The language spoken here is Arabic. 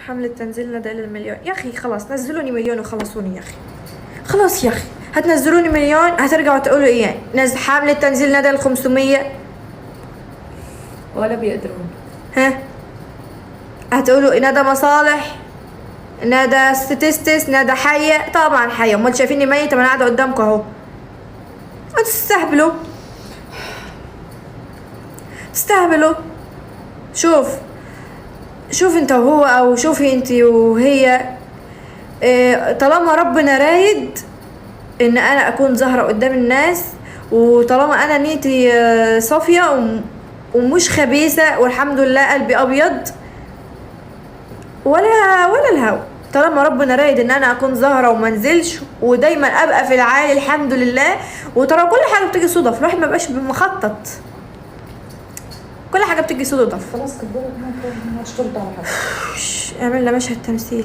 حملة تنزيل ندى للمليون. يا اخي خلاص نزلوني مليون وخلصوني يا اخي، خلاص يا اخي. هتنزلوني مليون هترجعوا تقولوا ايه؟ نزل حملة تنزيل ندى ل500 ولا بيقدرون. ها؟ هتقولوا ندى مصالح، ندى ستاتستس، ندى حية. طبعا حية، امال شايفيني ميتة؟ ما انا قاعدة قدامكم اهو. انتوا تستهبلوا تستهبلوا. شوف انت وهو، او شوفي انت وهي، طالما ربنا رايد ان انا اكون ظاهرة قدام الناس، وطالما انا نيتي صافية ومش خبيثة، والحمد لله قلبي ابيض ولا الهوى، طالما ربنا رايد ان انا اكون ظاهرة ومنزلش ودايما ابقى في العالي الحمد لله. وترى كل حاجة بتيجي صدف، الواحد ما بقاش مخطط، كل حاجة بتيجي صدف. خلاص كبرت، ما تشتغل على حاجه. اعمل لنا مشهد تمثيلي.